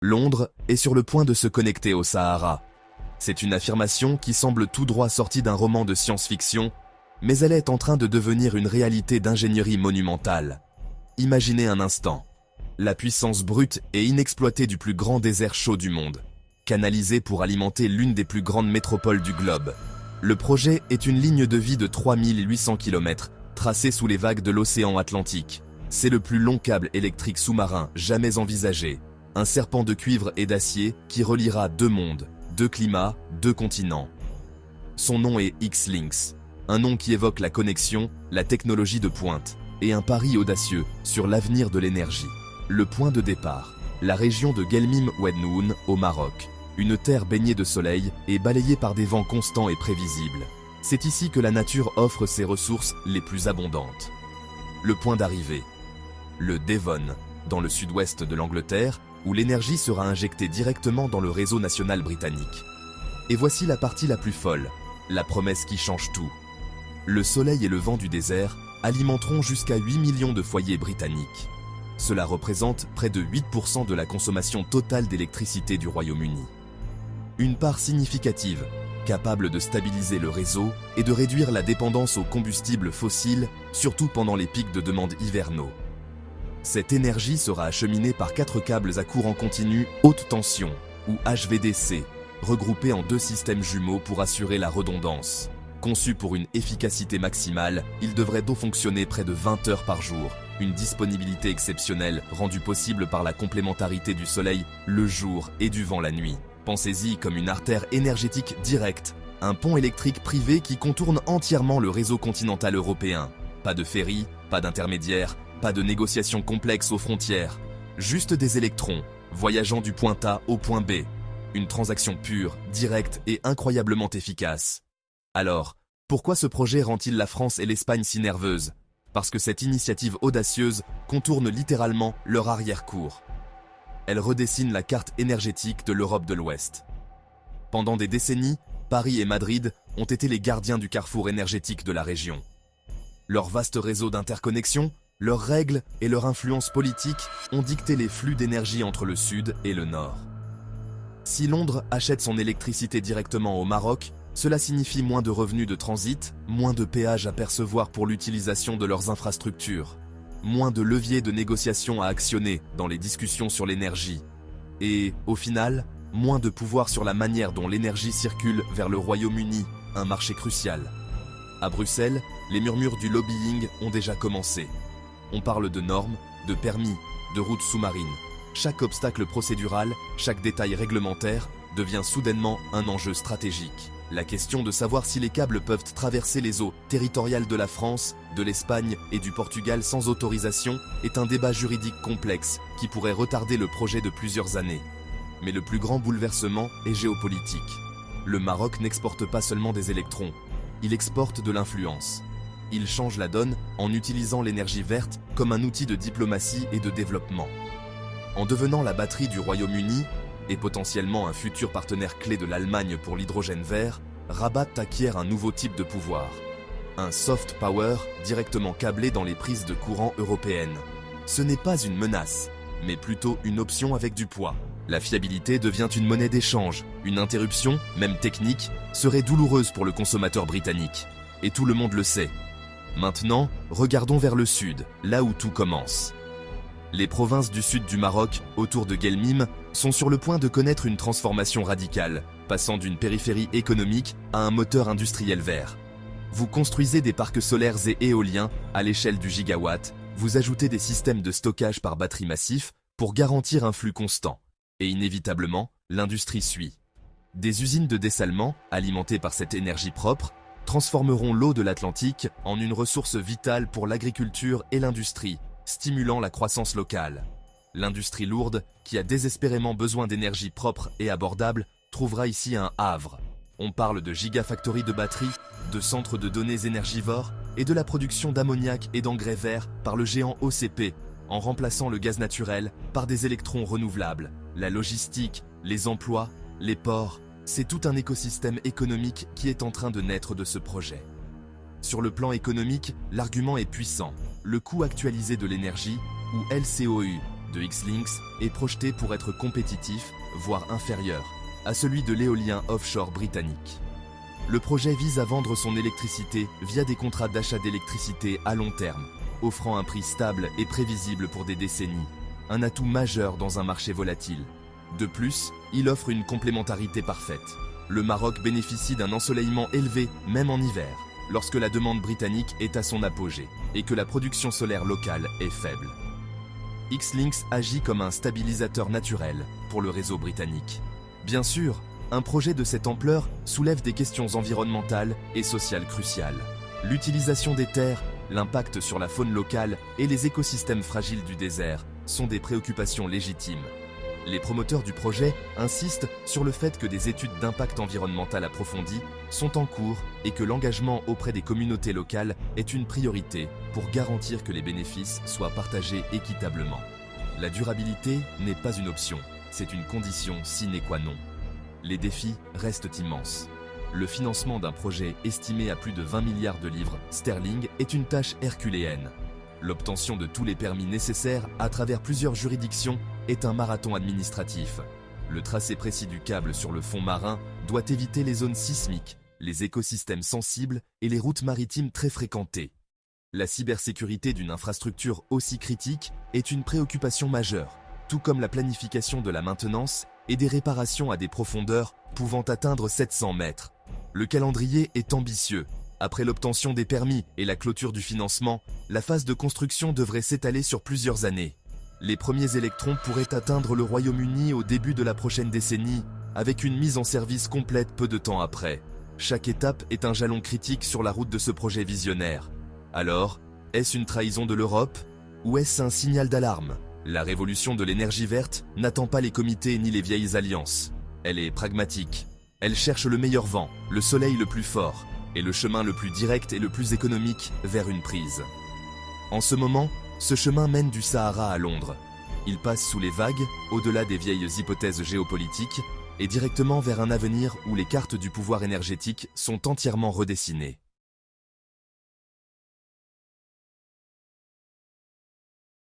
Londres est sur le point de se connecter au Sahara. C'est une affirmation qui semble tout droit sortie d'un roman de science-fiction, mais elle est en train de devenir une réalité d'ingénierie monumentale. Imaginez un instant, la puissance brute et inexploitée du plus grand désert chaud du monde, canalisée pour alimenter l'une des plus grandes métropoles du globe. Le projet est une ligne de vie de 3800 km, tracée sous les vagues de l'océan Atlantique. C'est le plus long câble électrique sous-marin jamais envisagé, un serpent de cuivre et d'acier qui reliera deux mondes, deux climats, deux continents. Son nom est X-Links, un nom qui évoque la connexion, la technologie de pointe, et un pari audacieux sur l'avenir de l'énergie. Le point de départ, la région de Guelmim Oued-Noun au Maroc, une terre baignée de soleil et balayée par des vents constants et prévisibles. C'est ici que la nature offre ses ressources les plus abondantes. Le point d'arrivée, le Devon, dans le sud-ouest de l'Angleterre, où l'énergie sera injectée directement dans le réseau national britannique. Et voici la partie la plus folle, la promesse qui change tout. Le soleil et le vent du désert alimenteront jusqu'à 8 millions de foyers britanniques. Cela représente près de 8% de la consommation totale d'électricité du Royaume-Uni. Une part significative, capable de stabiliser le réseau et de réduire la dépendance aux combustibles fossiles, surtout pendant les pics de demande hivernaux. Cette énergie sera acheminée par 4 câbles à courant continu haute tension, ou HVDC, regroupés en 2 systèmes jumeaux pour assurer la redondance. Conçu pour une efficacité maximale, il devrait donc fonctionner près de 20 heures par jour, une disponibilité exceptionnelle rendue possible par la complémentarité du soleil le jour et du vent la nuit. Pensez-y comme une artère énergétique directe, un pont électrique privé qui contourne entièrement le réseau continental européen. Pas de ferry, pas d'intermédiaire, pas de négociations complexes aux frontières, juste des électrons, voyageant du point A au point B. Une transaction pure, directe et incroyablement efficace. Alors, pourquoi ce projet rend-il la France et l'Espagne si nerveuses? Parce que cette initiative audacieuse contourne littéralement leur arrière-cour. Elle redessine la carte énergétique de l'Europe de l'Ouest. Pendant des décennies, Paris et Madrid ont été les gardiens du carrefour énergétique de la région. Leur vaste réseau d'interconnexion, leurs règles et leur influence politique ont dicté les flux d'énergie entre le Sud et le Nord. Si Londres achète son électricité directement au Maroc, cela signifie moins de revenus de transit, moins de péages à percevoir pour l'utilisation de leurs infrastructures, moins de leviers de négociation à actionner dans les discussions sur l'énergie, et, au final, moins de pouvoir sur la manière dont l'énergie circule vers le Royaume-Uni, un marché crucial. À Bruxelles, les murmures du lobbying ont déjà commencé. On parle de normes, de permis, de routes sous-marines. Chaque obstacle procédural, chaque détail réglementaire devient soudainement un enjeu stratégique. La question de savoir si les câbles peuvent traverser les eaux territoriales de la France, de l'Espagne et du Portugal sans autorisation est un débat juridique complexe qui pourrait retarder le projet de plusieurs années. Mais le plus grand bouleversement est géopolitique. Le Maroc n'exporte pas seulement des électrons, il exporte de l'influence. Il change la donne en utilisant l'énergie verte comme un outil de diplomatie et de développement. En devenant la batterie du Royaume-Uni, et potentiellement un futur partenaire clé de l'Allemagne pour l'hydrogène vert, Rabat acquiert un nouveau type de pouvoir. Un soft power directement câblé dans les prises de courant européennes. Ce n'est pas une menace, mais plutôt une option avec du poids. La fiabilité devient une monnaie d'échange. Une interruption, même technique, serait douloureuse pour le consommateur britannique. Et tout le monde le sait. Maintenant, regardons vers le sud, là où tout commence. Les provinces du sud du Maroc, autour de Guelmim, sont sur le point de connaître une transformation radicale, passant d'une périphérie économique à un moteur industriel vert. Vous construisez des parcs solaires et éoliens à l'échelle du gigawatt, vous ajoutez des systèmes de stockage par batterie massif pour garantir un flux constant. Et inévitablement, l'industrie suit. Des usines de dessalement, alimentées par cette énergie propre, transformeront l'eau de l'Atlantique en une ressource vitale pour l'agriculture et l'industrie, stimulant la croissance locale. L'industrie lourde, qui a désespérément besoin d'énergie propre et abordable, trouvera ici un havre. On parle de gigafactories de batteries, de centres de données énergivores et de la production d'ammoniac et d'engrais verts par le géant OCP, en remplaçant le gaz naturel par des électrons renouvelables. La logistique, les emplois, les ports, c'est tout un écosystème économique qui est en train de naître de ce projet. Sur le plan économique, l'argument est puissant. Le coût actualisé de l'énergie, ou LCOE, de X-Links est projeté pour être compétitif, voire inférieur, à celui de l'éolien offshore britannique. Le projet vise à vendre son électricité via des contrats d'achat d'électricité à long terme, offrant un prix stable et prévisible pour des décennies, un atout majeur dans un marché volatile. De plus, il offre une complémentarité parfaite. Le Maroc bénéficie d'un ensoleillement élevé, même en hiver, lorsque la demande britannique est à son apogée et que la production solaire locale est faible. X-Links agit comme un stabilisateur naturel pour le réseau britannique. Bien sûr, un projet de cette ampleur soulève des questions environnementales et sociales cruciales. L'utilisation des terres, l'impact sur la faune locale et les écosystèmes fragiles du désert sont des préoccupations légitimes. Les promoteurs du projet insistent sur le fait que des études d'impact environnemental approfondies sont en cours et que l'engagement auprès des communautés locales est une priorité pour garantir que les bénéfices soient partagés équitablement. La durabilité n'est pas une option, c'est une condition sine qua non. Les défis restent immenses. Le financement d'un projet estimé à plus de 20 milliards de livres sterling est une tâche herculéenne. L'obtention de tous les permis nécessaires à travers plusieurs juridictions est un marathon administratif. Le tracé précis du câble sur le fond marin doit éviter les zones sismiques, les écosystèmes sensibles et les routes maritimes très fréquentées. La cybersécurité d'une infrastructure aussi critique est une préoccupation majeure, tout comme la planification de la maintenance et des réparations à des profondeurs pouvant atteindre 700 mètres. Le calendrier est ambitieux. Après l'obtention des permis et la clôture du financement, la phase de construction devrait s'étaler sur plusieurs années. Les premiers électrons pourraient atteindre le Royaume-Uni au début de la prochaine décennie, avec une mise en service complète peu de temps après. Chaque étape est un jalon critique sur la route de ce projet visionnaire. Alors, est-ce une trahison de l'Europe ou est-ce un signal d'alarme ? La révolution de l'énergie verte n'attend pas les comités ni les vieilles alliances. Elle est pragmatique. Elle cherche le meilleur vent, le soleil le plus fort, et le chemin le plus direct et le plus économique vers une prise. En ce moment, ce chemin mène du Sahara à Londres. Il passe sous les vagues, au-delà des vieilles hypothèses géopolitiques, et directement vers un avenir où les cartes du pouvoir énergétique sont entièrement redessinées.